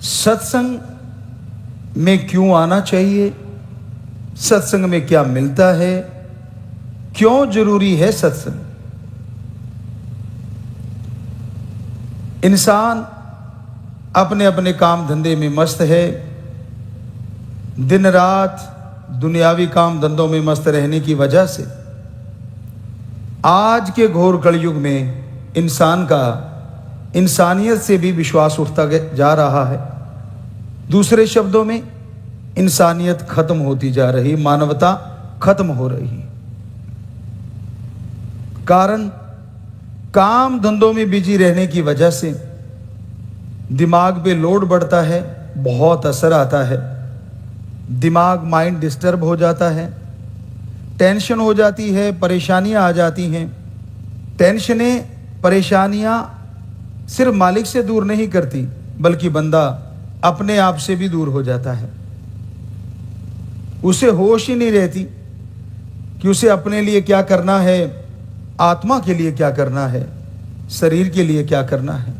सत्संग में क्यों आना चाहिए, सत्संग में क्या मिलता है, क्यों जरूरी है सत्संग। इंसान अपने अपने काम धंधे में मस्त है, दिन रात दुनियावी काम धंधों में मस्त रहने की वजह से आज के घोर कलयुग में इंसान का इंसानियत से भी विश्वास उठता जा रहा है। दूसरे शब्दों में इंसानियत खत्म होती जा रही, मानवता खत्म हो रही। कारण काम धंधों में बिजी रहने की वजह से दिमाग पे लोड बढ़ता है, बहुत असर आता है, दिमाग माइंड डिस्टर्ब हो जाता है, टेंशन हो जाती है, परेशानियां आ जाती हैं। टेंशनें परेशानियां सिर्फ मालिक से दूर नहीं करती बल्कि बंदा अपने आप से भी दूर हो जाता है। उसे होश ही नहीं रहती कि उसे अपने लिए क्या करना है, आत्मा के लिए क्या करना है, शरीर के लिए क्या करना है।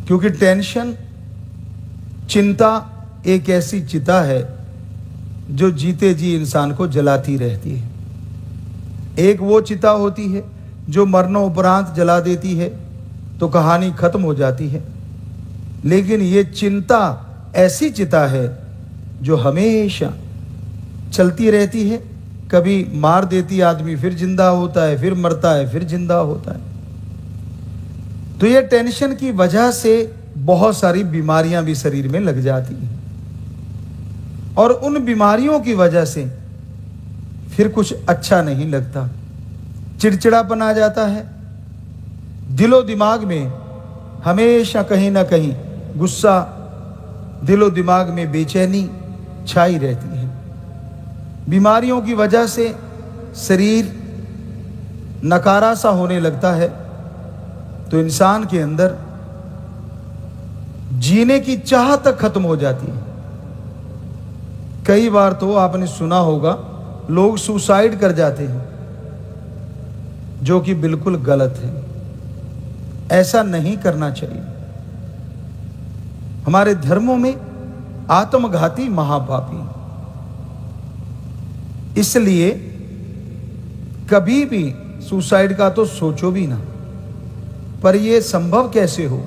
क्योंकि टेंशन, चिंता एक ऐसी चिता है जो जीते जी इंसान को जलाती रहती है। एक वो चिता होती है जो मरणोपरांत जला देती है तो कहानी खत्म हो जाती है, लेकिन ये चिंता ऐसी चिता है जो हमेशा चलती रहती है। कभी मार देती आदमी, फिर जिंदा होता है, फिर मरता है, फिर जिंदा होता है। तो ये टेंशन की वजह से बहुत सारी बीमारियां भी शरीर में लग जाती हैं और उन बीमारियों की वजह से फिर कुछ अच्छा नहीं लगता, चिड़चिड़ापन आ जाता है, दिलो दिमाग में हमेशा कहीं ना कहीं गुस्सा, दिलो दिमाग में बेचैनी छाई रहती है। बीमारियों की वजह से शरीर नकारा सा होने लगता है तो इंसान के अंदर जीने की चाह तक खत्म हो जाती है। कई बार तो आपने सुना होगा लोग सुसाइड कर जाते हैं, जो कि बिल्कुल गलत है। ऐसा नहीं करना चाहिए। हमारे धर्मों में आत्मघाती महापापी, इसलिए कभी भी सुसाइड का तो सोचो भी ना। पर यह संभव कैसे हो?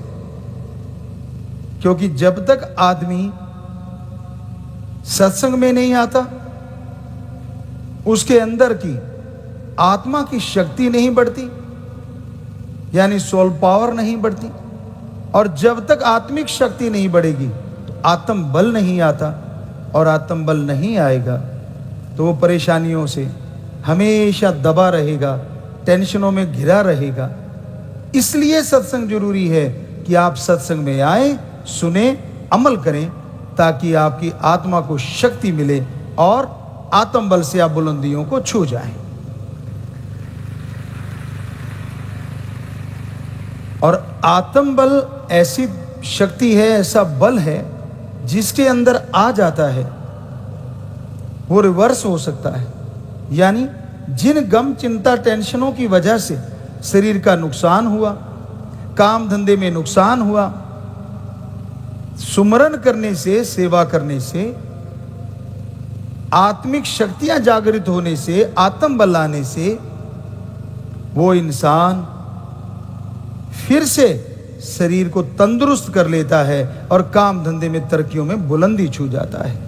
क्योंकि जब तक आदमी सत्संग में नहीं आता, उसके अंदर की आत्मा की शक्ति नहीं बढ़ती, यानी सोल पावर नहीं बढ़ती। और जब तक आत्मिक शक्ति नहीं बढ़ेगी तो आत्म बल नहीं आता, और आत्म बल नहीं आएगा तो वो परेशानियों से हमेशा दबा रहेगा, टेंशनों में घिरा रहेगा। इसलिए सत्संग जरूरी है कि आप सत्संग में आए, सुने, अमल करें, ताकि आपकी आत्मा को शक्ति मिले और आत्म बल से आप बुलंदियों को छू जाएं। और आत्म बल ऐसी शक्ति है, ऐसा बल है जिसके अंदर आ जाता है वो रिवर्स हो सकता है। यानी जिन गम, चिंता, टेंशनों की वजह से शरीर का नुकसान हुआ, काम धंधे में नुकसान हुआ, सुमरन करने से, सेवा करने से, आत्मिक शक्तियां जागृत होने से, आत्म बल आने से वो इंसान फिर से शरीर को तंदुरुस्त कर लेता है और काम धंधे में, तरक्कियों में बुलंदी छू जाता है।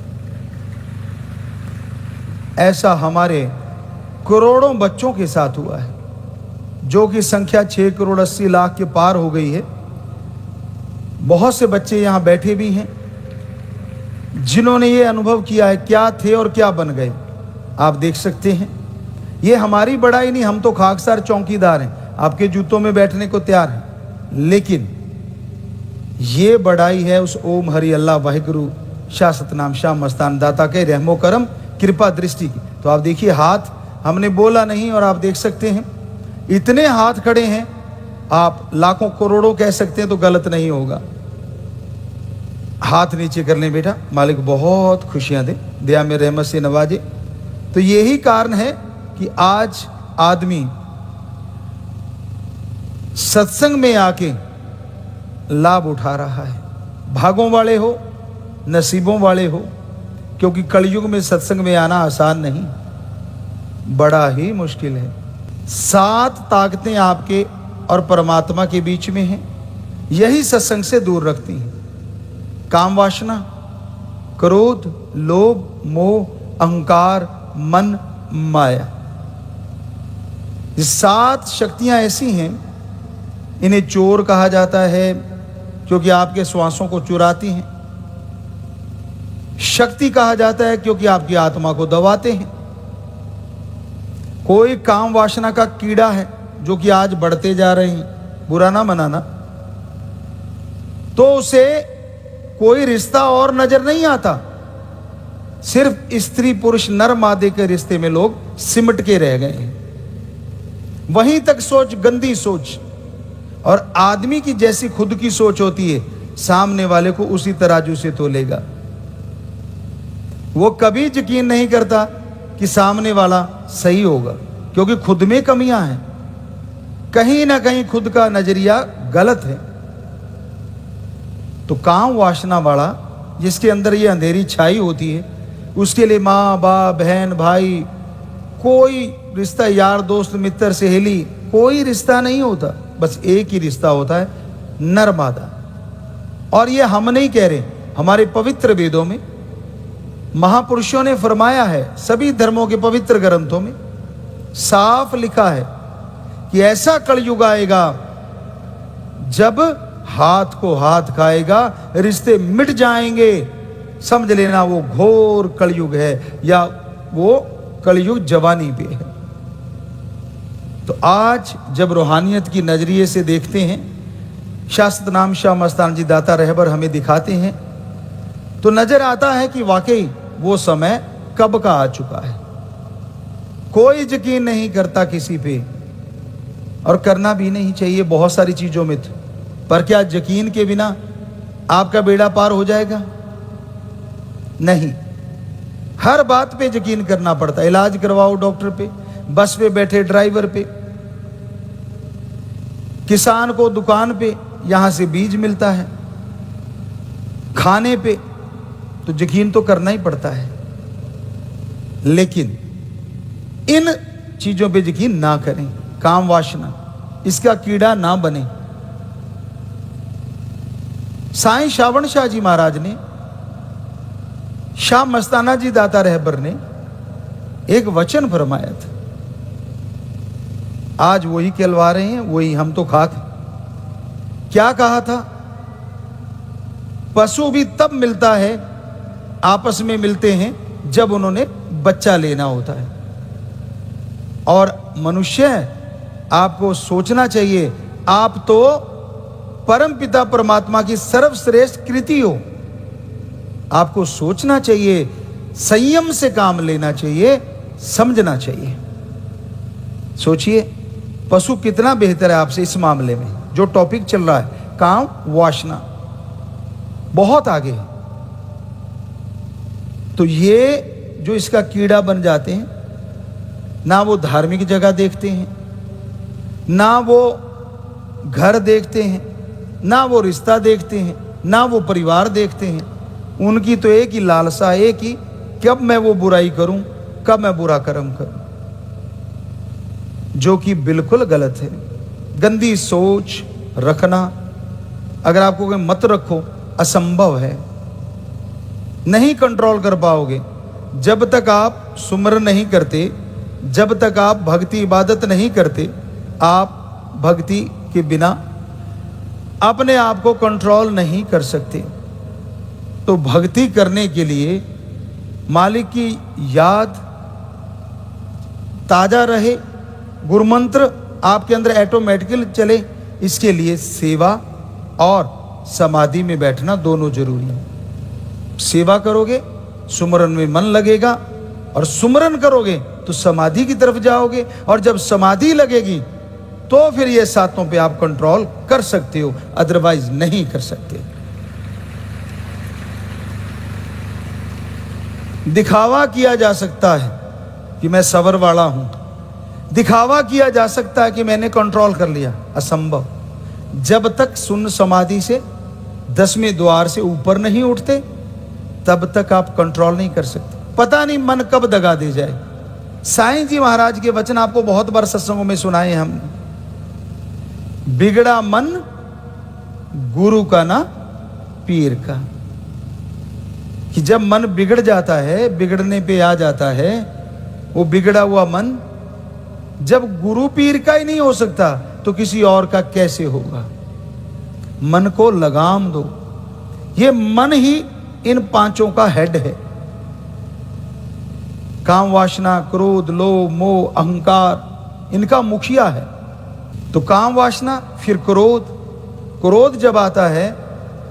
ऐसा हमारे करोड़ों बच्चों के साथ हुआ है, जो कि संख्या 6 करोड़ 80 लाख के पार हो गई है। बहुत से बच्चे यहां बैठे भी हैं जिन्होंने ये अनुभव किया है क्या थे और क्या बन गए। आप देख सकते हैं, ये हमारी बड़ाई नहीं, हम तो खाकसार चौकीदार हैं, आपके जूतों में बैठने को तैयार हैं, लेकिन ये बड़ाई है उस ओम हरि अल्लाह वाहिगुरु शाह सतनाम शाह मस्तान दाता के रहमो करम कृपा दृष्टि की। तो आप देखिए, हाथ हमने बोला नहीं और आप देख सकते हैं इतने हाथ खड़े हैं। आप लाखों करोड़ों कह सकते हैं तो गलत नहीं होगा। हाथ नीचे कर लें बेटा, मालिक बहुत खुशियां दे, दया में रहमत से नवाजे। तो यही कारण है कि आज आदमी सत्संग में आके लाभ उठा रहा है। भागों वाले हो, नसीबों वाले हो, क्योंकि कलयुग में सत्संग में आना आसान नहीं, बड़ा ही मुश्किल है। 7 ताकतें आपके और परमात्मा के बीच में हैं, यही सत्संग से दूर रखती हैं। काम वासना, क्रोध, लोभ, मोह, अहंकार, मन, माया। ये 7 शक्तियां ऐसी हैं, इन्हें चोर कहा जाता है क्योंकि आपके श्वासों को चुराती हैं। शक्ति कहा जाता है क्योंकि आपकी आत्मा को दबाते हैं। कोई काम वासना का कीड़ा है जो कि आज बढ़ते जा रहे हैं, बुरा ना मनाना, तो उसे कोई रिश्ता और नजर नहीं आता। सिर्फ स्त्री पुरुष नर मादे के रिश्ते में लोग सिमट के रह गए हैं। वहीं तक सोच, गंदी सोच। और आदमी की जैसी खुद की सोच होती है, सामने वाले को उसी तराजू से तोलेगा। वो कभी यकीन नहीं करता कि सामने वाला सही होगा, क्योंकि खुद में कमियां हैं, कहीं ना कहीं खुद का नजरिया गलत है। तो काम वासना वाला, जिसके अंदर ये अंधेरी छाई होती है, उसके लिए माँ बाप, बहन भाई, कोई रिश्ता, यार दोस्त, मित्र, सहेली, कोई रिश्ता नहीं होता। बस एक ही रिश्ता होता है, नर मादा। और ये हम नहीं कह रहे, हमारे पवित्र वेदों में महापुरुषों ने फरमाया है, सभी धर्मों के पवित्र ग्रंथों में साफ लिखा है कि ऐसा कलयुग आएगा जब हाथ को हाथ खाएगा, रिश्ते मिट जाएंगे। समझ लेना वो घोर कलयुग है, या वो कलयुग जवानी पे है। तो आज जब रूहानियत की नजरिए से देखते हैं, शास्त्र नाम शाह मस्तान जी दाता रहबर हमें दिखाते हैं, तो नजर आता है कि वाकई वो समय कब का आ चुका है। कोई यकीन नहीं करता किसी पे, और करना भी नहीं चाहिए बहुत सारी चीजों में। पर क्या यकीन के बिना आपका बेड़ा पार हो जाएगा? नहीं, हर बात पे यकीन करना पड़ता है। इलाज करवाओ डॉक्टर पे, बस पे बैठे ड्राइवर पे, किसान को दुकान पे यहां से बीज मिलता है, खाने पे, तो यकीन तो करना ही पड़ता है। लेकिन इन चीजों पे यकीन ना करें। काम वासना, इसका कीड़ा ना बने। साईं श्रावण शाह जी महाराज ने, शाह मस्ताना जी दाता रहबर ने एक वचन फरमाया था, आज वही कहलवा रहे हैं, वही हम तो खाक। क्या कहा था? पशु भी तब मिलता है, आपस में मिलते हैं जब उन्होंने बच्चा लेना होता है। और मनुष्य, आपको सोचना चाहिए, आप तो परम पिता परमात्मा की सर्वश्रेष्ठ कृति हो। आपको सोचना चाहिए, संयम से काम लेना चाहिए, समझना चाहिए। सोचिए, पशु कितना बेहतर है आपसे इस मामले में। जो टॉपिक चल रहा है, काम वासना, बहुत आगे है। तो ये जो इसका कीड़ा बन जाते हैं, ना वो धार्मिक जगह देखते हैं, ना वो घर देखते हैं, ना वो रिश्ता देखते हैं, ना वो परिवार देखते हैं। उनकी तो एक ही लालसा, एक ही, कब मैं वो बुराई करूं, कब मैं बुरा कर्म करूं, जो कि बिल्कुल गलत है। गंदी सोच रखना, अगर आपको कोई मत रखो, असंभव है, नहीं कंट्रोल कर पाओगे। जब तक आप सुमरन नहीं करते, जब तक आप भक्ति इबादत नहीं करते, आप भक्ति के बिना अपने आप को कंट्रोल नहीं कर सकते। तो भक्ति करने के लिए मालिक की याद ताजा रहे, गुरुमंत्र आपके अंदर ऑटोमेटिकली चले, इसके लिए सेवा और समाधि में बैठना दोनों जरूरी है। सेवा करोगे, सुमरन में मन लगेगा, और सुमरन करोगे तो समाधि की तरफ जाओगे, और जब समाधि लगेगी तो फिर ये सातों पे आप कंट्रोल कर सकते हो, अदरवाइज नहीं कर सकते। दिखावा किया जा सकता है कि मैं सबर वाला हूं, दिखावा किया जा सकता है कि मैंने कंट्रोल कर लिया, असंभव। जब तक शून्य समाधि से 10वें द्वार से ऊपर नहीं उठते तब तक आप कंट्रोल नहीं कर सकते। पता नहीं मन कब दगा दे जाए। साईं जी महाराज के वचन आपको बहुत बार सत्संगों में सुनाए हम। बिगड़ा मन गुरु का ना पीर का। कि जब मन बिगड़ जाता है, बिगड़ने पे आ जाता है, वो बिगड़ा हुआ मन जब गुरु पीर का ही नहीं हो सकता तो किसी और का कैसे होगा। मन को लगाम दो। ये मन ही इन पांचों का हेड है। काम वासना, क्रोध, लोभ, मोह, अहंकार इनका मुखिया है। तो काम वासना, फिर क्रोध। क्रोध जब आता है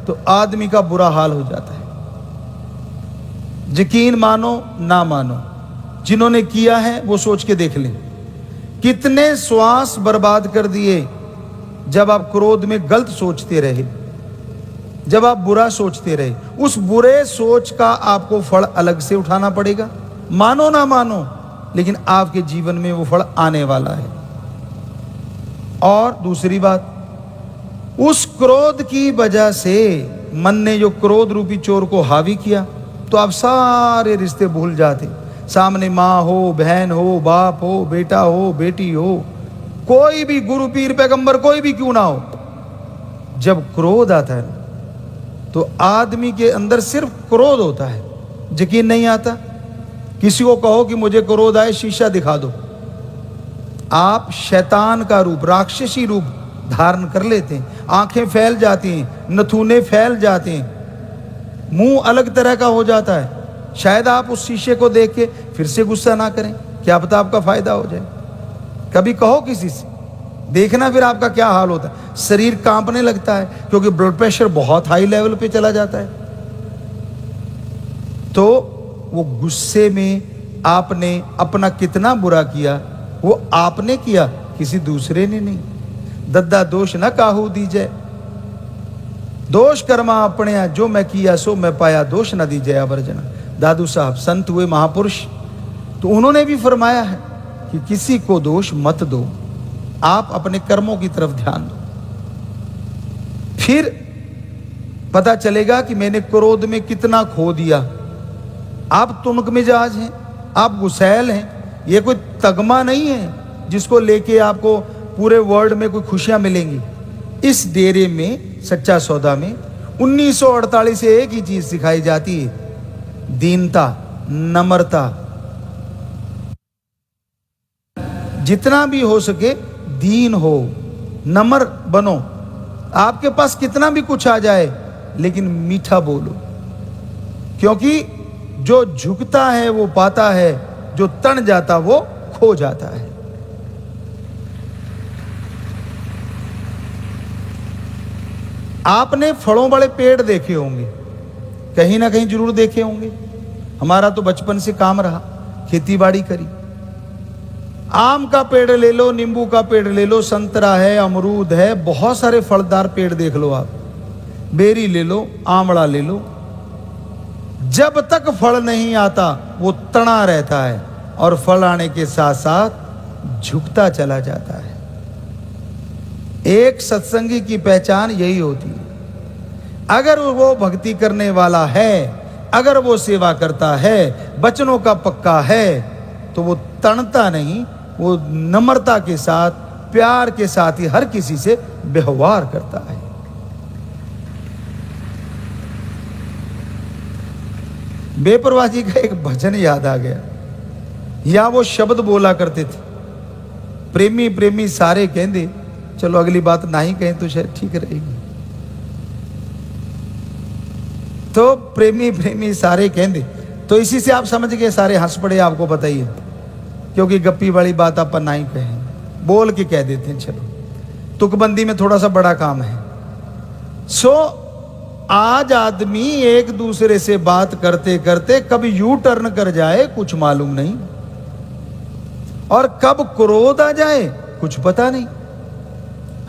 तो आदमी का बुरा हाल हो जाता है। यकीन मानो ना मानो, जिन्होंने किया है वो सोच के देख लें कितने श्वास बर्बाद कर दिए जब आप क्रोध में गलत सोचते रहे, जब आप बुरा सोचते रहे। उस बुरे सोच का आपको फल अलग से उठाना पड़ेगा, मानो ना मानो, लेकिन आपके जीवन में वो फल आने वाला है। और दूसरी बात, उस क्रोध की वजह से मन ने जो क्रोध रूपी चोर को हावी किया तो आप सारे रिश्ते भूल जाते। सामने माँ हो, बहन हो, बाप हो, बेटा हो, बेटी हो, कोई भी गुरु पीर पैगंबर कोई भी क्यों ना हो, जब क्रोध आता है तो आदमी के अंदर सिर्फ क्रोध होता है। यकीन नहीं आता? किसी को कहो कि मुझे क्रोध आए, शीशा दिखा दो, आप शैतान का रूप, राक्षसी रूप धारण कर लेते हैं। आंखें फैल जाती हैं, नथुने फैल जाते हैं, मुंह अलग तरह का हो जाता है। शायद आप उस शीशे को देख के फिर से गुस्सा ना करें, क्या पता आपका फायदा हो जाए। कभी कहो किसी से, देखना फिर आपका क्या हाल होता है। शरीर कांपने लगता है क्योंकि ब्लड प्रेशर बहुत हाई लेवल पे चला जाता है। तो वो गुस्से में आपने अपना कितना बुरा किया, वो आपने किया, किसी दूसरे ने नहीं। दद्दा दोष न काहू दीजिए, दोष कर्मा अपने, जो मैं किया सो मैं पाया, दोष न दीजिए अवर्जना। दादू साहब संत हुए महापुरुष, तो उन्होंने भी फरमाया है कि किसी को दोष मत दो, आप अपने कर्मों की तरफ ध्यान दो। फिर पता चलेगा कि मैंने क्रोध में कितना खो दिया। आप तुनक मिजाज हैं, आप गुस्सैल हैं। ये कोई तगमा नहीं है जिसको लेके आपको पूरे वर्ल्ड में कोई खुशियां मिलेंगी। इस डेरे में, सच्चा सौदा में 1948 से एक ही चीज सिखाई जाती है, दीनता, नम्रता। जितना भी हो सके दीन हो, नम्र बनो। आपके पास कितना भी कुछ आ जाए लेकिन मीठा बोलो, क्योंकि जो झुकता है वो पाता है, जो तन जाता वो खो जाता है। आपने फलों वाले पेड़ देखे होंगे, कहीं ना कहीं जरूर देखे होंगे। हमारा तो बचपन से काम रहा, खेती बाड़ी करी। आम का पेड़ ले लो, नींबू का पेड़ ले लो, संतरा है, अमरूद है, बहुत सारे फलदार पेड़ देख लो आप। बेरी ले लो, आंवला ले लो। जब तक फल नहीं आता वो तना रहता है और फल आने के साथ साथ झुकता चला जाता है। एक सत्संगी की पहचान यही होती है। अगर वो भक्ति करने वाला है, अगर वो सेवा करता है, वचनों का पक्का है, तो वो तणता नहीं, वो नम्रता के साथ, प्यार के साथ ही हर किसी से व्यवहार करता है। बेपरवाही का एक भजन याद आ गया, या वो शब्द बोला करते थे, प्रेमी प्रेमी सारे कहंदे। चलो अगली बात ना ही कहें तो शायद ठीक रहेगी। तो प्रेमी प्रेमी सारे कहंदे, तो इसी से आप समझ गए सारे हंस पड़े, आपको बताइए, क्योंकि गप्पी वाली बात अपन ना ही कहें, बोल के कह देते हैं। चलो तुकबंदी में थोड़ा सा बड़ा काम है। आज आदमी एक दूसरे से बात करते करते कब यू टर्न कर जाए कुछ मालूम नहीं, और कब क्रोध आ जाए कुछ पता नहीं।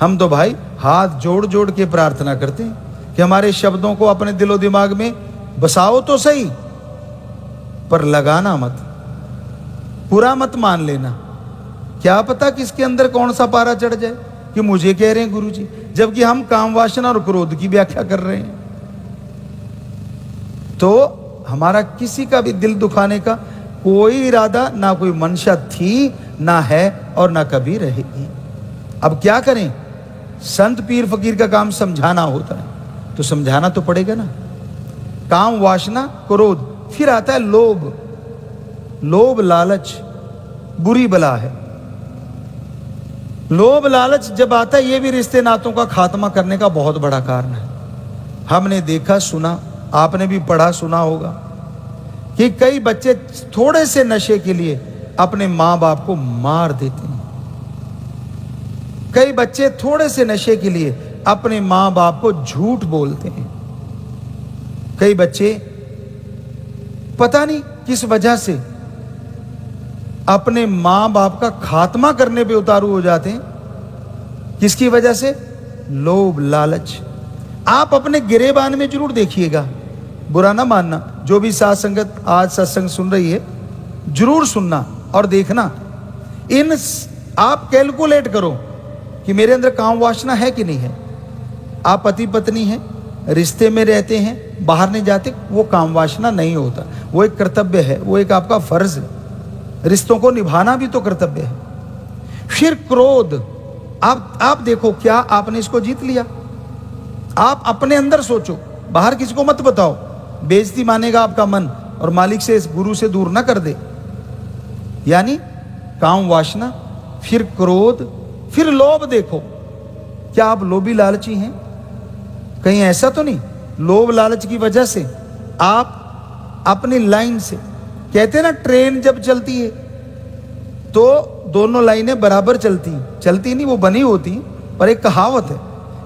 हम तो भाई हाथ जोड़ जोड़ के प्रार्थना करते हैं कि हमारे शब्दों को अपने दिलो दिमाग में बसाओ तो सही, पर लगाना मत, पूरा मत मान लेना। क्या पता किसके अंदर कौन सा पारा चढ़ जाए कि मुझे कह रहे हैं गुरुजी, जबकि हम काम वासना और क्रोध की व्याख्या कर रहे हैं। तो हमारा किसी का भी दिल दुखाने का कोई इरादा, ना कोई मंशा थी, ना है और ना कभी रहेगी। अब क्या करें? संत पीर फकीर का काम समझाना होता है, तो समझाना तो पड़ेगा ना। काम वासना क्रोध, फिर आता है लोभ। लोभ लालच बुरी बला है। लोभ लालच जब आता है, ये भी रिश्ते नातों का खात्मा करने का बहुत बड़ा कारण है। हमने देखा सुना, आपने भी पढ़ा सुना होगा कि कई बच्चे थोड़े से नशे के लिए अपने मां बाप को मार देते हैं। कई बच्चे थोड़े से नशे के लिए अपने मां बाप को झूठ बोलते हैं। कई बच्चे पता नहीं किस वजह से अपने मां बाप का खात्मा करने पे उतारू हो जाते हैं। किसकी वजह से? लोभ लालच। आप अपने गिरेबान में जरूर देखिएगा, बुरा ना मानना। जो भी साथ संगत आज सत्संग सुन रही है, जरूर सुनना और देखना। आप कैलकुलेट करो कि मेरे अंदर काम वासना है कि नहीं है। आप पति पत्नी हैं, रिश्ते में रहते हैं, बाहर नहीं जाते, वो काम वासना नहीं होता। वो एक कर्तव्य है, वो एक आपका फर्ज है। रिश्तों को निभाना भी तो कर्तव्य है। फिर क्रोध। आप देखो, क्या आपने इसको जीत लिया? आप अपने अंदर सोचो, बाहर किसी को मत बताओ। बेइज्जती मानेगा आपका मन और मालिक से, इस गुरु से दूर ना कर दे। यानी काम वासना, फिर क्रोध, फिर लोभ। देखो, क्या आप लोभी लालची हैं? कहीं ऐसा तो नहीं लोभ लालच की वजह से आप अपनी लाइन से, कहते हैं ना ट्रेन जब चलती है तो दोनों लाइनें बराबर चलती नहीं, वो बनी होती। पर एक कहावत है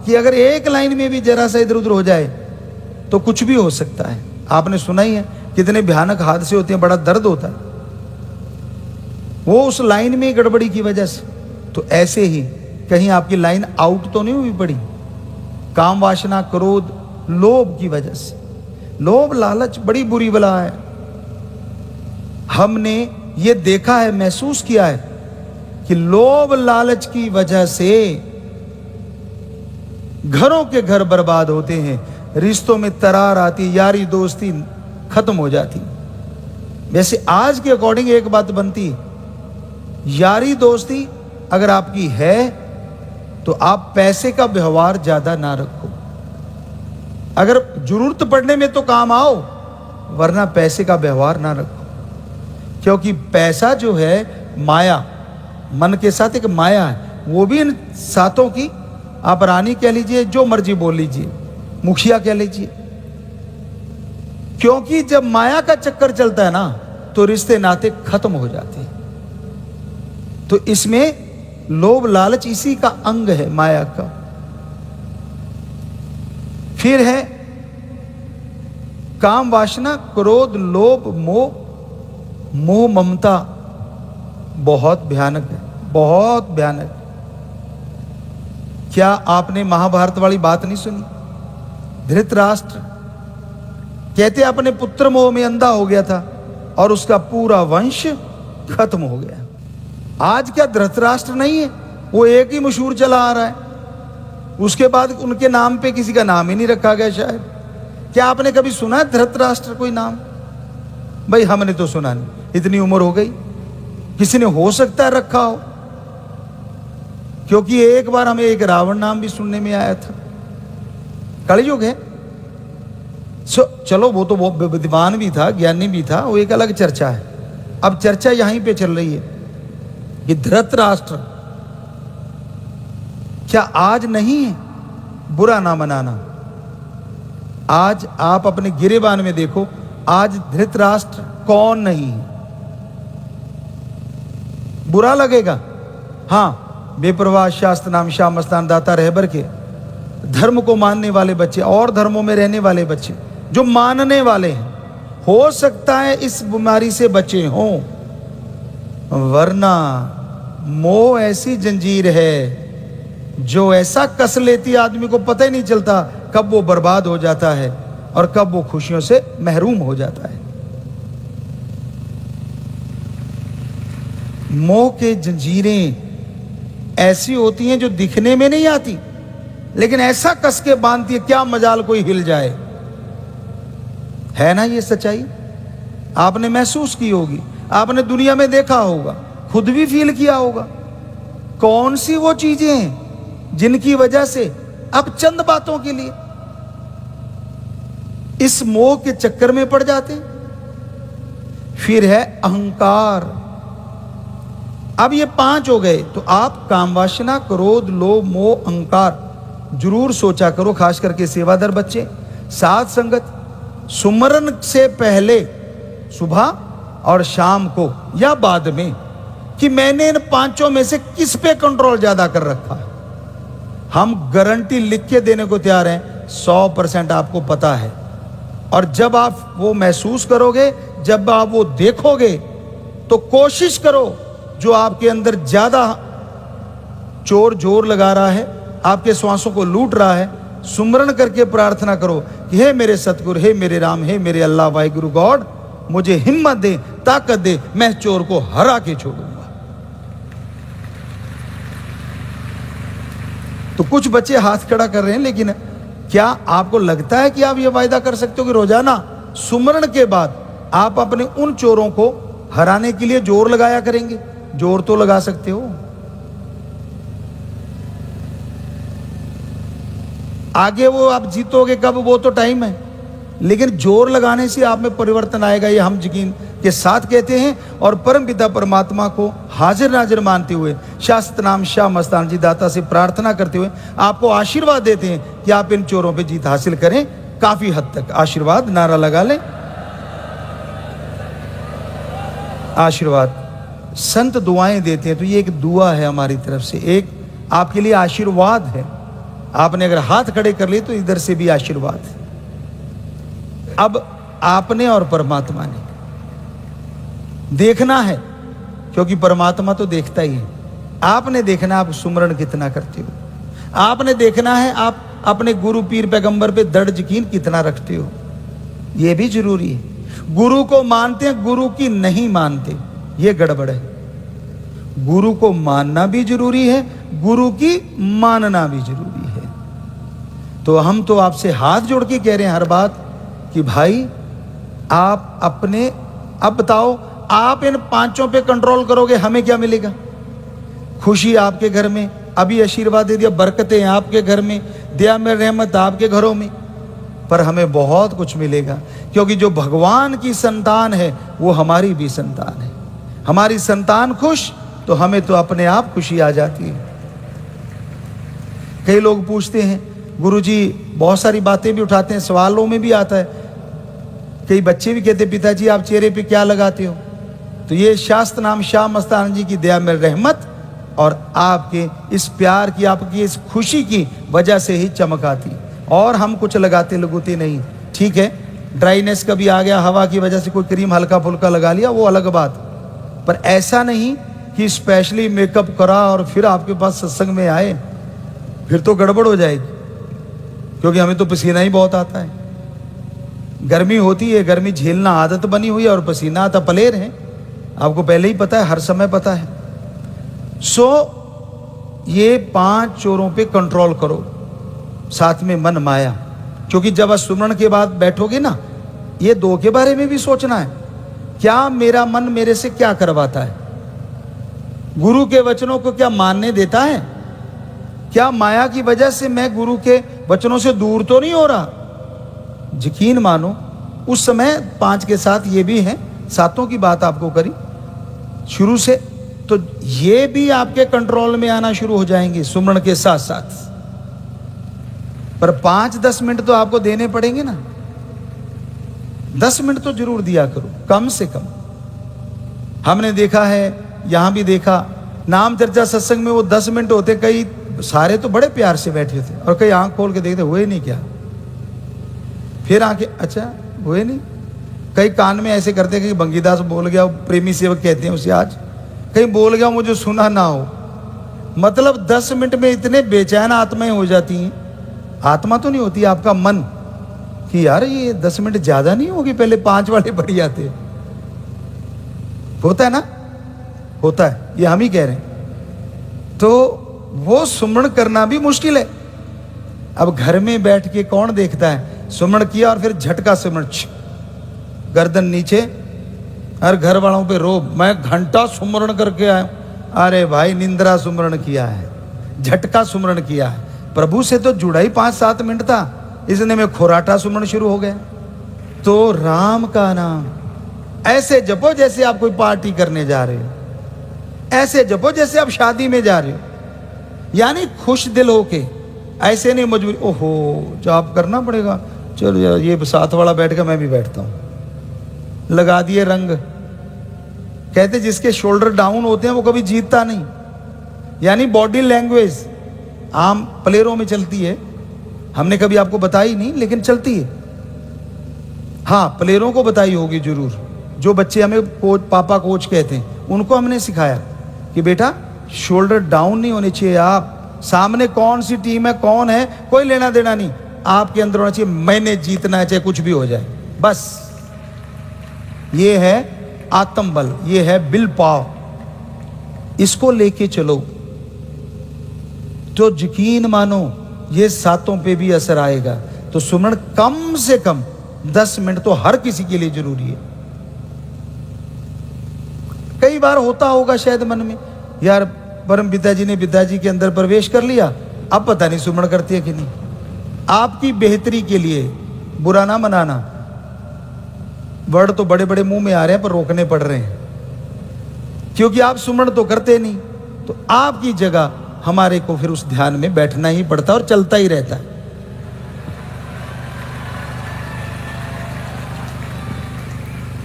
कि अगर एक लाइन में भी जरा सा इधर उधर हो जाए तो कुछ भी हो सकता है। आपने सुना ही है कितने भयानक हादसे होते हैं, बड़ा दर्द होता है, वो उस लाइन में गड़बड़ी की वजह से। तो ऐसे ही कहीं आपकी लाइन आउट तो नहीं हुई पड़ी, काम वासना क्रोध लोभ की वजह से। लोभ लालच बड़ी बुरी बला है। हमने ये देखा है, महसूस किया है कि लोभ लालच की वजह से घरों के घर बर्बाद होते हैं, रिश्तों में तरार आती, यारी दोस्ती खत्म हो जाती। वैसे आज के अकॉर्डिंग एक बात बनती, यारी दोस्ती अगर आपकी है तो आप पैसे का व्यवहार ज्यादा ना रखो। अगर जरूरत पड़ने में तो काम आओ, वरना पैसे का व्यवहार ना रखो। क्योंकि पैसा जो है माया, मन के साथ एक माया है। वो भी इन सातों की, आप रानी कह लीजिए, जो मर्जी बोल लीजिए, मुखिया कह लीजिए। क्योंकि जब माया का चक्कर चलता है ना, तो रिश्ते नाते खत्म हो जाते हैं। तो इसमें लोभ लालच इसी का अंग है, माया का। फिर है काम वासना क्रोध लोभ मोह। मोह ममता बहुत भयानक है, बहुत भयानक। क्या आपने महाभारत वाली बात नहीं सुनी? धृतराष्ट्र कहते अपने पुत्र मोह में अंधा हो गया था और उसका पूरा वंश खत्म हो गया। आज क्या धृतराष्ट्र नहीं है, वो एक ही मशहूर चला आ रहा है। उसके बाद उनके नाम पे किसी का नाम ही नहीं रखा गया शायद। क्या आपने कभी सुना है धृतराष्ट्र कोई नाम? भाई हमने तो सुना नहीं, इतनी उम्र हो गई। किसी ने हो सकता है रखा हो, क्योंकि एक बार हमें एक रावण नाम भी सुनने में आया था। कलयुग है। चलो वो तो बहुत विद्वान भी था, ज्ञानी भी था, वो एक अलग चर्चा है। अब चर्चा यहीं पे चल रही है कि धृतराष्ट्र क्या आज नहीं है? बुरा ना मनाना। आज आप अपने गिरेबान में देखो, आज धृतराष्ट्र कौन नहीं है। बुरा लगेगा, हाँ, बेपरवाह शास्त्र नाम श्याम मस्तान दाता रहबर के धर्म को मानने वाले बच्चे और धर्मों में रहने वाले बच्चे जो मानने वाले हैं, हो सकता है इस बीमारी से बचे हों, वरना मोह ऐसी जंजीर है जो ऐसा कस लेती आदमी को पता ही नहीं चलता कब वो बर्बाद हो जाता है और कब वो खुशियों से महरूम हो जाता है। मोह के जंजीरें ऐसी होती हैं जो दिखने में नहीं आती, लेकिन ऐसा कस के बांधती है क्या मजाल कोई हिल जाए। है ना ये सच्चाई? आपने महसूस की होगी, आपने दुनिया में देखा होगा, खुद भी फील किया होगा। कौन सी वो चीजें हैं जिनकी वजह से अब चंद बातों के लिए इस मोह के चक्कर में पड़ जाते हैं। फिर है अहंकार। अब ये 5 हो गए, तो आप काम वासना, क्रोध, लोभ, मोह, अहंकार जरूर सोचा करो, खास करके सेवादार बच्चे। साथ संगत, सुमरन से पहले सुबह और शाम को या बाद में, कि मैंने इन 5 में से किस पे कंट्रोल ज्यादा कर रखा है। हम गारंटी लिख के देने को तैयार हैं, 100% आपको पता है। और जब आप वो महसूस करोगे, जब आप वो देखोगे, तो कोशिश करो जो आपके अंदर ज्यादा चोर जोर लगा रहा है, आपके श्वासों को लूट रहा है, सुमरण करके प्रार्थना करो कि हे मेरे सतगुरु, हे मेरे राम, हे मेरे अल्लाह वाहिगुरु गॉड, मुझे हिम्मत दे, ताकत दे, मैं चोर को हरा के छोड़ूंगा। तो कुछ बच्चे हाथ खड़ा कर रहे हैं, लेकिन क्या आपको लगता है कि आप ये वायदा कर सकते हो कि रोजाना सुमरण के बाद आप अपने उन चोरों को हराने के लिए जोर लगाया करेंगे? जोर तो लगा सकते हो, आगे वो आप जीतोगे कब वो तो टाइम है, लेकिन जोर लगाने से आप में परिवर्तन आएगा, ये हम यकीन के साथ कहते हैं। और परम पिता परमात्मा को हाजिर नाजिर मानते हुए शास्त्र नाम शाह मस्तान जी दाता से प्रार्थना करते हुए आपको आशीर्वाद देते हैं कि आप इन चोरों पे जीत हासिल करें। काफी हद तक आशीर्वाद, नारा लगा लें, आशीर्वाद। संत दुआएं देते हैं, तो ये एक दुआ है हमारी तरफ से, एक आपके लिए आशीर्वाद है। आपने अगर हाथ खड़े कर लिए तो इधर से भी आशीर्वाद है। अब आपने और परमात्मा ने देखना है, क्योंकि परमात्मा तो देखता ही है। आपने देखना आप सुमरण कितना करते हो, आपने देखना है आप अपने गुरु पीर पैगंबर पे दृढ़ यकीन कितना रखते हो, यह भी जरूरी है। गुरु को मानते हैं, गुरु की नहीं मानते, यह गड़बड़ है। गुरु को मानना भी जरूरी है, गुरु की मानना भी जरूरी है। तो हम तो आपसे हाथ जोड़ के कह रहे हैं हर बात कि भाई आप अपने, अब बताओ आप इन 5 पे कंट्रोल करोगे, हमें क्या मिलेगा? खुशी आपके घर में, अभी आशीर्वाद दे दिया, बरकतें आपके घर में, दया में रहमत आपके घरों में, पर हमें बहुत कुछ मिलेगा, क्योंकि जो भगवान की संतान है वो हमारी भी संतान है। हमारी संतान खुश तो हमें तो अपने आप खुशी आ जाती है। कई लोग पूछते हैं गुरुजी, बहुत सारी बातें भी उठाते हैं, सवालों में भी आता है, कई बच्चे भी कहते पिताजी आप चेहरे पे क्या लगाते हो? तो ये शास्त्र नाम शाह मस्तान जी की दया में रहमत और आपके इस प्यार की, आपकी इस खुशी की वजह से ही चमक आती, और हम कुछ लगाते लगुते नहीं। ठीक है, ड्राइनेस कभी आ गया, हवा की वजह से कोई क्रीम हल्का फुल्का लगा लिया, वो अलग बात, पर ऐसा नहीं कि स्पेशली मेकअप करा और फिर आपके पास सत्संग में आए, फिर तो गड़बड़ हो जाएगी, क्योंकि हमें तो पसीना ही बहुत आता है। गर्मी होती है, गर्मी झेलना आदत बनी हुई है, और पसीना आता पलेर है, आपको पहले ही पता है, हर समय पता है। ये 5 चोरों पे कंट्रोल करो, साथ में मन माया, क्योंकि जब आप सुमरण के बाद बैठोगे ना, ये 2 के बारे में भी सोचना है, क्या मेरा मन मेरे से क्या करवाता है? गुरु के वचनों को क्या मानने देता है? क्या माया की वजह से मैं गुरु के वचनों से दूर तो नहीं हो रहा? यकीन मानो उस समय 5 के साथ ये भी है, 7 की बात आपको करी शुरू से, तो ये भी आपके कंट्रोल में आना शुरू हो जाएंगे सुमरण के साथ साथ। पर 5-10 मिनट तो आपको देने पड़ेंगे ना, 10 मिनट तो जरूर दिया करो, कम से कम। हमने देखा है, यहां भी देखा, नाम चर्चा सत्संग में वो 10 मिनट होते, कई सारे तो बड़े प्यार से बैठे थे, और कई आंख खोल के देखते हुए नहीं क्या, फिर आंखें अच्छा हुए नहीं, कई कान में ऐसे करते कि बंगीदास बोल गया, प्रेमी सेवक कहते हैं उसे आज, कहीं बोल गया मुझे सुना ना हो। मतलब 10 मिनट में इतने बेचैन आत्माएं हो जाती हैं, आत्मा तो नहीं होती, आपका मन, कि यार ये 10 मिनट ज्यादा नहीं होगी, पहले 5 वाले बढ़िया थे। होता है ना, होता है, ये हम ही कह रहे हैं। तो वो सुमरण करना भी मुश्किल है, अब घर में बैठ के कौन देखता है? सुमरण किया और फिर झटका सुमरण, गर्दन नीचे, और घर वालों पे रोब, मैं घंटा सुमरण करके आया। अरे भाई, निंद्रा सुमरण किया है, झटका सुमरण किया है। प्रभु से तो जुड़ा ही 5-7 मिनट था, इसने में खोराटा सुमरण शुरू हो गया। तो राम का नाम ऐसे जपो जैसे आप कोई पार्टी करने जा रहे हो, ऐसे जपो जैसे आप शादी में जा रहे हो, यानी खुश दिल होके, ऐसे नहीं मजबूरी, ओहो जाप करना पड़ेगा, चलो यार ये साथ वाला बैठ के मैं भी बैठता हूं, लगा दिए रंग। कहते जिसके शोल्डर डाउन होते हैं वो कभी जीतता नहीं, यानी बॉडी लैंग्वेज आम प्लेयरों में चलती है, हमने कभी आपको बताई नहीं लेकिन चलती है। हाँ, प्लेयरों को बताई होगी जरूर, जो बच्चे हमें कोच, पापा कोच कहते हैं, उनको हमने सिखाया कि बेटा शोल्डर डाउन नहीं होने चाहिए, आप सामने कौन सी टीम है कौन है कोई लेना देना नहीं, आपके अंदर होना चाहिए मैंने जीतना है चाहे कुछ भी हो जाए, बस। ये है आत्मबल, ये है विल पावर, इसको लेके चलो तो यकीन मानो ये सातों पे भी असर आएगा। तो सुमरण कम से कम 10 मिनट तो हर किसी के लिए जरूरी है। कई बार होता होगा शायद मन में, यार परम पिताजी ने पिताजी के अंदर प्रवेश कर लिया, अब पता नहीं सुमरण करती है कि नहीं। आपकी बेहतरी के लिए, बुरा ना मनाना, वर्ड तो बड़े बड़े मुंह में आ रहे हैं पर रोकने पड़ रहे हैं, क्योंकि आप सुमरण तो करते नहीं, तो आपकी जगह हमारे को फिर उस ध्यान में बैठना ही पड़ता है और चलता ही रहता है।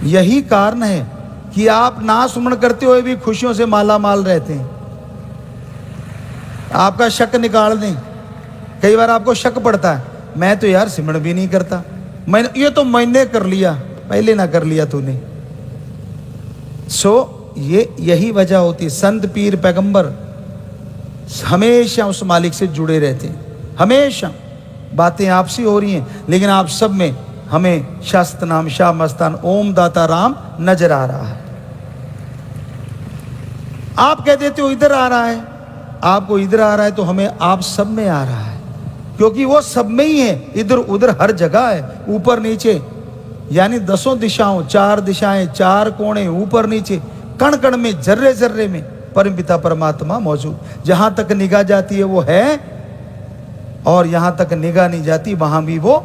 यही कारण है कि आप ना सुमरण करते हुए भी खुशियों से माला माल रहते हैं। आपका शक निकाल दें, कई बार आपको शक पड़ता है, मैं तो यार सिमरण भी नहीं करता, मैंने ये तो मैंने कर लिया, पहले ना कर लिया तूने। ये यही वजह होती है, संत पीर पैगंबर हमेशा उस मालिक से जुड़े रहते हैं। हमेशा बातें आपसी हो रही हैं, लेकिन आप सब में हमें शास्त्र नाम शाह मस्तान ओम दाता राम नजर आ रहा है। आप कह देते हो इधर आ रहा है, आपको इधर आ रहा है, तो हमें आप सब में आ रहा है, क्योंकि वो सब में ही है, इधर उधर हर जगह है, ऊपर नीचे, यानी 10 दिशाओं, 4 दिशाएं, 4 कोणे, ऊपर नीचे, कण कण में, जर्रे जर्रे में परमपिता परमात्मा मौजूद। जहां तक निगाह जाती है वो है, और यहां तक निगाह नहीं जाती वहां भी वो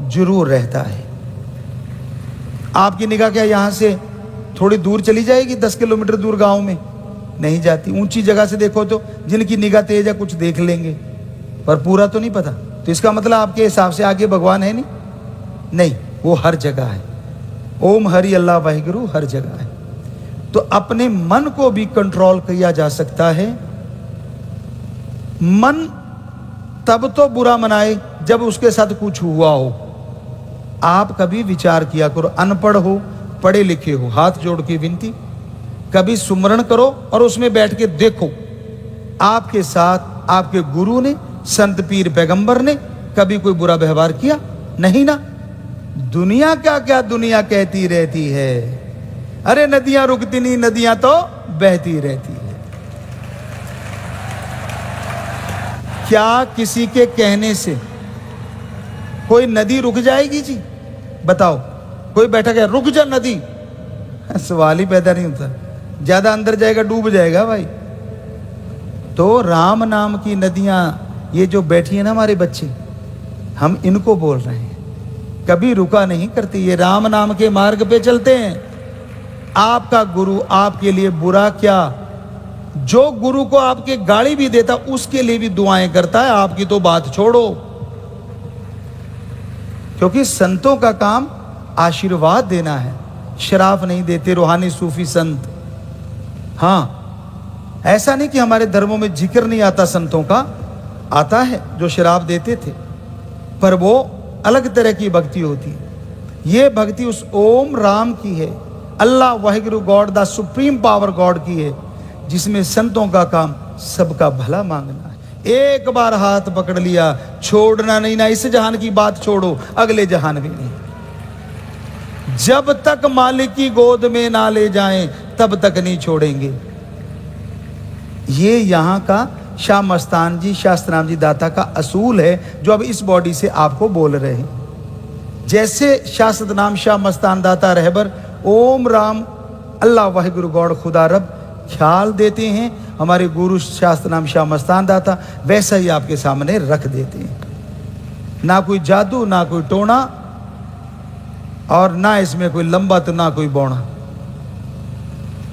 जरूर रहता है। आपकी निगाह क्या यहां से थोड़ी दूर चली जाएगी, 10 किलोमीटर दूर गांव में? नहीं जाती। ऊंची जगह से देखो तो जिनकी निगाह तेज है कुछ देख लेंगे, पर पूरा तो नहीं पता। तो इसका मतलब आपके हिसाब से आगे भगवान है नहीं, वो हर जगह है। ओम हरि अल्लाह वाहिगुरु हर जगह है। तो अपने मन को भी कंट्रोल किया जा सकता है। मन तब तो बुरा मनाए जब उसके साथ कुछ हुआ हो। आप कभी विचार किया करो, अनपढ़ हो पढ़े लिखे हो, हाथ जोड़ के विनती, कभी सुमरण करो और उसमें बैठ के देखो आपके साथ आपके गुरु ने, संत पीर पैगंबर ने कभी कोई बुरा व्यवहार किया? नहीं ना। दुनिया क्या क्या दुनिया कहती रहती है, अरे नदियां रुकती नहीं, नदियां तो बहती रहती है। क्या किसी के कहने से कोई नदी रुक जाएगी जी? बताओ, कोई बैठा गया रुक जा नदी, सवाल ही पैदा नहीं होता। ज्यादा अंदर जाएगा डूब जाएगा भाई। तो राम नाम की नदियां, ये जो बैठी है ना हमारे बच्चे, हम इनको बोल रहे हैं, कभी रुका नहीं करती, ये राम नाम के मार्ग पे चलते हैं। आपका गुरु आपके लिए बुरा क्या, जो गुरु को आपके गाली भी देता उसके लिए भी दुआएं करता है, आपकी तो बात छोड़ो। क्योंकि संतों का काम आशीर्वाद देना है, शराफ नहीं देते रूहानी सूफी संत। हाँ, ऐसा नहीं कि हमारे धर्मों में जिक्र नहीं आता, संतों का आता है जो शराब देते थे, पर वो अलग तरह की भक्ति होती है। ये भक्ति उस ओम राम की है, Allah Waheguru God the supreme power God की है, जिसमें संतों का काम सबका भला मांगना है। एक बार हाथ पकड़ लिया छोड़ना नहीं, ना इस जहान की बात छोड़ो, अगले जहान भी नहीं। जब तक मालिक की गोद में ना ले जाएं तब तक नहीं छोड़ेंगे। ये यहां का शाह मस्तान जी, शास्त्रनाम जी दाता का असूल है, जो अब इस बॉडी से आपको बोल रहे हैं। जैसे शास्त्रनाम शाह मस्तान दाता रहबर ओम राम अल्लाह वाहिगुरु गौड़ खुदा रब ख्याल देते हैं हमारे गुरु शास्त्रनाम शाह मस्तान दाता, वैसा ही आपके सामने रख देते हैं। ना कोई जादू, ना कोई टोना, और ना इसमें कोई लंबा तो ना कोई बौना,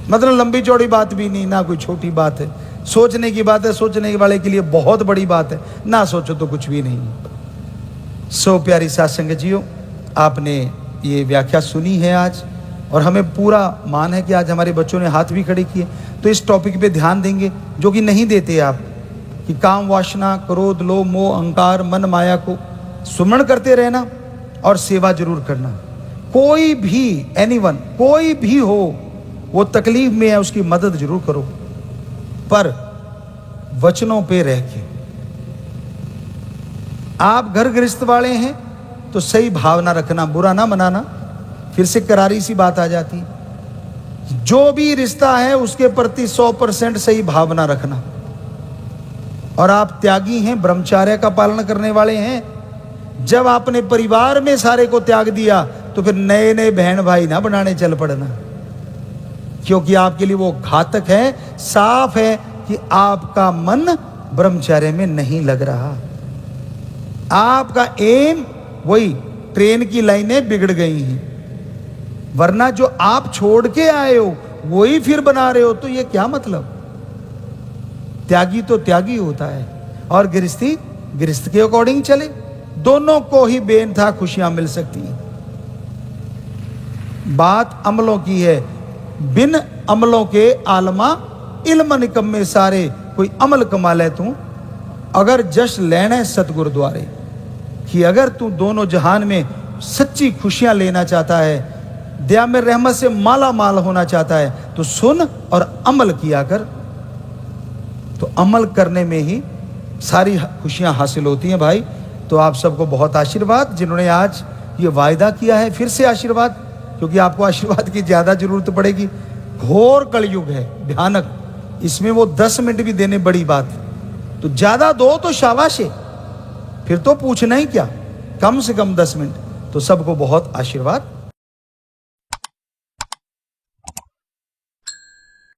मतलब लंबी चौड़ी बात भी नहीं, ना कोई छोटी बात है। सोचने की बात है, सोचने वाले के लिए बहुत बड़ी बात है, ना सोचो तो कुछ भी नहीं। सो प्यारी साथ संगत जियो, आपने ये व्याख्या सुनी है आज, और हमें पूरा मान है कि आज हमारे बच्चों ने हाथ भी खड़े किए, तो इस टॉपिक पे ध्यान देंगे जो कि नहीं देते आप, कि काम वासना, क्रोध, लोभ, मोह, अहंकार, मन माया को सुमरण करते रहना और सेवा जरूर करना। कोई भी एनीवन, कोई भी हो, वो तकलीफ में है, उसकी मदद जरूर करो, पर वचनों पे रह के। आप घर गृहस्थ वाले हैं तो सही भावना रखना, बुरा ना मनाना, फिर से करारी सी बात आ जाती है। जो भी रिश्ता है उसके प्रति 100% सही भावना रखना। और आप त्यागी हैं, ब्रह्मचर्य का पालन करने वाले हैं। जब आपने परिवार में सारे को त्याग दिया तो फिर नए नए बहन भाई ना बनाने चल पड़ना, क्योंकि आपके लिए वो घातक है। साफ है कि आपका मन ब्रह्मचर्य में नहीं लग रहा, आपका एम वही ट्रेन की लाइनें बिगड़ गई हैं, वरना जो आप छोड़ के आए हो वही फिर बना रहे हो, तो ये क्या मतलब। त्यागी तो त्यागी होता है, और गृहस्थी गृहस्थ के अकॉर्डिंग चले। दोनों को ही बेनथा खुशियां मिल सकती हैं। बात अमलों की है, बिन अमलों के आलमा इल्म निकम्मे सारे, कोई अमल कमा ले तू अगर जश लेने सतगुरु द्वारे। कि अगर तू दोनों जहान में सच्ची खुशियां लेना चाहता है, दया में रहमत से माला माल होना चाहता है, तो सुन और अमल किया कर। तो अमल करने में ही सारी खुशियां हासिल होती हैं भाई। तो आप सबको बहुत आशीर्वाद, जिन्होंने आज ये वायदा किया है, फिर से आशीर्वाद, क्योंकि आपको आशीर्वाद की ज्यादा जरूरत पड़ेगी। घोर कलयुग है, भयानक, इसमें वो 10 मिनट भी देने बड़ी बात, तो ज्यादा दो तो शाबाश है, फिर तो पूछना ही क्या, कम से कम 10 मिनट। तो सबको बहुत आशीर्वाद।